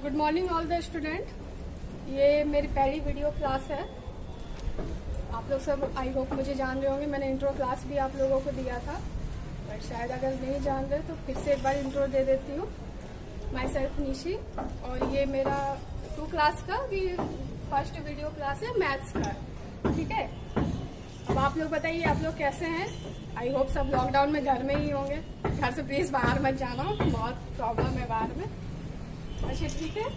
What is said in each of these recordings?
Good morning all the student. ये मेरी पहली वीडियो क्लास है। आप लोग सब आई होप मुझे जान रहे होंगे। मैंने इंट्रो क्लास भी आप लोगों को दिया था, बट शायद अगर नहीं जान रहे तो फिर से एक बार इंट्रो दे देती हूँ। माई सेल्फ निशी, और ये मेरा 2 क्लास का भी फर्स्ट वीडियो क्लास है, मैथ्स का। ठीक है, अब आप लोग बताइए आप लोग कैसे हैं। आई होप सब लॉकडाउन में घर में ही होंगे। घर से प्लीज़ बाहर मत जाना, बहुत प्रॉब्लम है बाहर में। अच्छा ठीक है,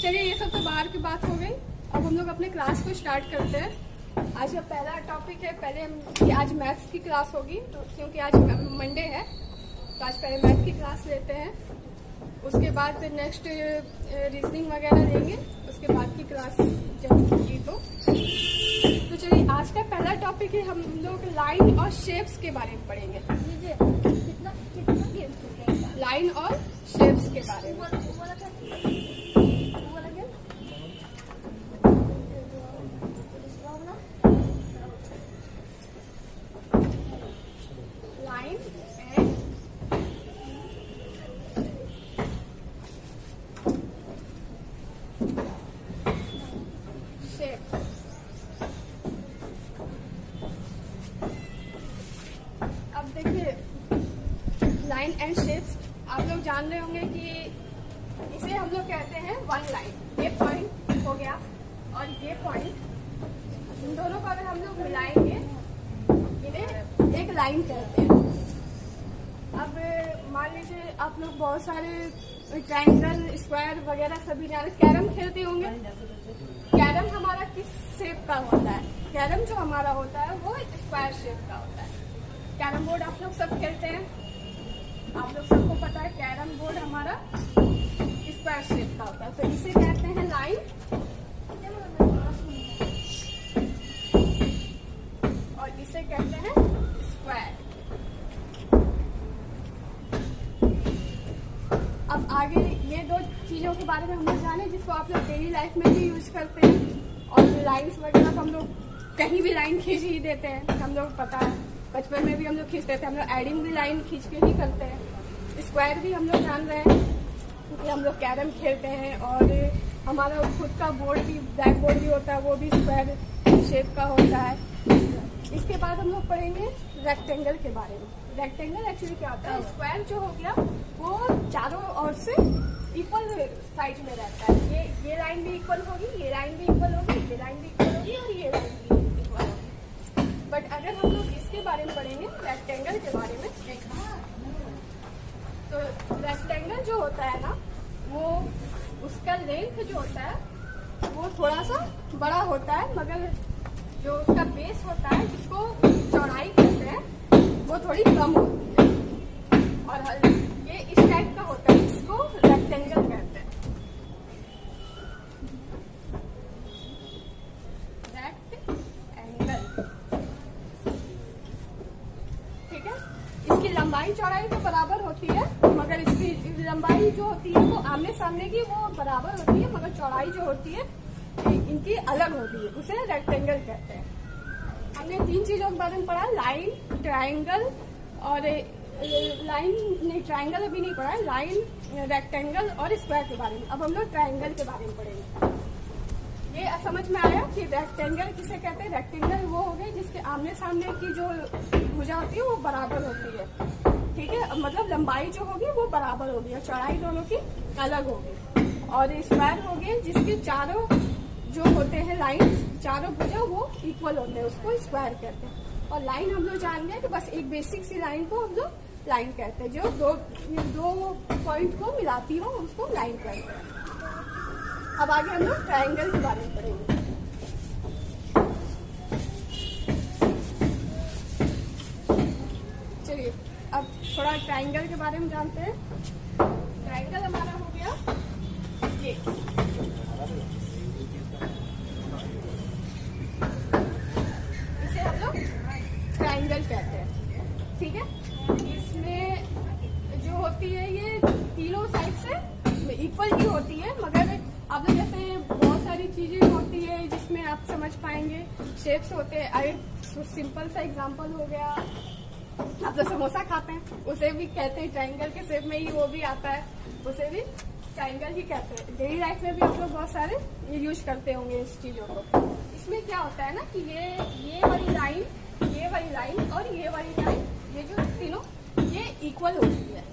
चलिए ये सब तो बाहर की बात हो गई। अब हम लोग अपने क्लास को स्टार्ट करते हैं। आज का पहला टॉपिक है, पहले आज मैथ्स की क्लास होगी, तो क्योंकि आज मंडे है तो आज पहले मैथ की क्लास लेते हैं। उसके बाद फिर नेक्स्ट रीजनिंग वगैरह लेंगे, उसके बाद की क्लास जब होगी तो चलिए आज का पहला टॉपिक है, हम लोग लाइन और शेप्स के बारे में पढ़ेंगे। लाइन और शेप्स के बारे में। Line and shape. अब देखिए लाइन एंड शेप्स आप लोग जान रहे होंगे कि इसे हम लोग कहते हैं वन लाइन। ये पॉइंट हो गया और ये पॉइंट, इन दोनों को अगर हम लोग मिलाएंगे इन्हें एक लाइन कहते हैं। अब मान लीजिए आप लोग बहुत सारे ट्रायंगल, स्क्वायर वगैरह सभी जाने। कैरम खेलते होंगे। कैरम हमारा किस शेप का होता है? कैरम जो हमारा होता है वो स्क्वायर शेप का होता है। कैरम बोर्ड आप लोग सब खेलते हैं, आप लोग सबको पता है कैरम बोर्ड हमारा स्क्वायर शेप का होता है, तो इसे कहते हैं लाइन और इसे कहते हैं स्क्वायर। अब आगे ये 2 चीजों के बारे में हम लोग जाने जिसको आप लोग डेली लाइफ में भी यूज करते हैं। और लाइन्स वगैरह को हम लोग कहीं भी लाइन खींच ही देते हैं, हम लोग पता है बचपन में भी हम लोग खींचते थे। हम लोग एडिंग भी लाइन खींच के ही करते हैं। स्क्वायर भी हम लोग जान रहे हैं क्योंकि हम लोग कैरम खेलते हैं, और हमारा खुद का बोर्ड भी, ब्लैक बोर्ड भी होता है, वो भी स्क्वायर शेप का होता है। इसके बाद हम लोग पढ़ेंगे रेक्टेंगल के बारे में। रेक्टेंगल एक्चुअली क्या होता है? स्क्वायर जो हो गया वो चारों ओर से इक्वल साइज में रहता है। ये लाइन भी इक्वल होगी, ये लाइन भी इक्वल होगी, ये लाइन भी इक्वल होगी और ये लाइन भी इक्वल होगी। बट अगर हम लोग इसके बारे में पढ़ेंगे, रेक्टेंगल के बारे में, तो रेक्टेंगल जो होता है ना, वो उसका लेंथ जो होता है वो थोड़ा सा बड़ा होता है, मगर जो उसका बेस होता है जिसको चौड़ाई कहते हैं वो थोड़ी कम होती है। और ये इस टाइप का होता है, इसको रेक्टेंगल कहते हैं। रेक्टेंगल, ठीक है। इसकी लंबाई चौड़ाई तो बराबर होती है, मगर इसकी लंबाई जो होती है वो आमने सामने की वो बराबर होती है, मगर चौड़ाई जो होती है इनकी अलग होती है, उसे रेक्टेंगल कहते हैं। हमने 3 चीजों के बारे में पढ़ा, लाइन, ट्रायंगल और लाइन नहीं, ट्रायंगल अभी नहीं पढ़ा है, लाइन, रेक्टेंगल और स्क्वायर के बारे में। अब हम लोग ट्रायंगल के बारे में पढ़ेंगे। ये समझ में आया कि रेक्टेंगल किसे कहते हैं? रेक्टेंगल वो हो गए जिसके आमने सामने की जो भुजा होती है वो बराबर होती है, ठीक है। मतलब लंबाई जो होगी वो बराबर होगी और चौड़ाई दोनों की अलग होगी। और स्क्वायर हो गए जिसके चारों जो होते हैं लाइन, चारों भुजा वो इक्वल होते हैं, उसको स्क्वायर कहते हैं। और लाइन हम लोग जान गए कि बस एक बेसिक सी लाइन को हम लोग लाइन कहते हैं, जो दो पॉइंट को मिलाती हो उसको लाइन कहते हैं। अब आगे हम लोग ट्रायंगल के बारे में पढ़ेंगे। चलिए अब थोड़ा ट्रायंगल के बारे में जानते हैं। ट्रायंगल हमारा हो गया ये, इसे हम लोग ट्रायंगल कहते हैं, ठीक है। इसमें जो होती है ये तीनों साइड से इक्वल ही होती है, मगर अब जैसे बहुत सारी चीजें होती है जिसमें आप समझ पाएंगे। शेप्स होते हैं, एक सिंपल सा एग्जांपल हो गया, आप तो समोसा खाते हैं, उसे भी कहते हैं ट्रायंगल के शेप में ही वो भी आता है, उसे भी ट्रायंगल ही कहते हैं। डेली लाइफ में भी आप लोग बहुत सारे ये यूज करते होंगे इस चीजों को। इसमें क्या होता है ना कि ये वाली लाइन, ये वाली लाइन और ये वाली लाइन, ये जो तीनों ये इक्वल होती है।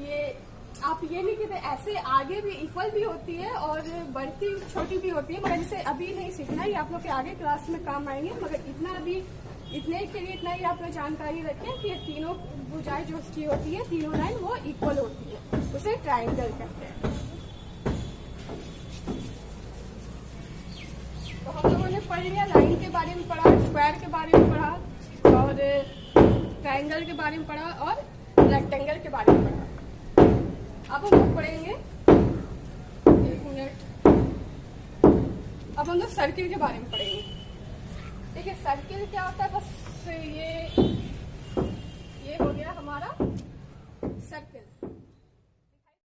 ये आप ये नहीं कहते, ऐसे आगे भी इक्वल भी होती है और बढ़ती छोटी भी होती है, मगर इसे अभी नहीं सीखना, ये आप लोग के आगे क्लास में काम आएंगे। मगर इतना अभी इतने के लिए इतना ही आप लोग जानकारी रखें कि ये तीनों भुजाएं जो उसकी होती है, तीनों लाइन वो इक्वल होती है, उसे ट्रायंगल कहते हैं। तो हम लोगों ने पढ़ लिया, लाइन के बारे में पढ़ा, स्क्वायर के बारे में पढ़ा और ट्रायंगल के बारे में पढ़ा और रेक्टेंगल के बारे में पढ़ा। अब हम लोग पढ़ेंगे, एक मिनट, अब हम लोग सर्किल के बारे में पढ़ेंगे। ठीक है, सर्किल क्या होता है? बस ये हो गया हमारा सर्किल।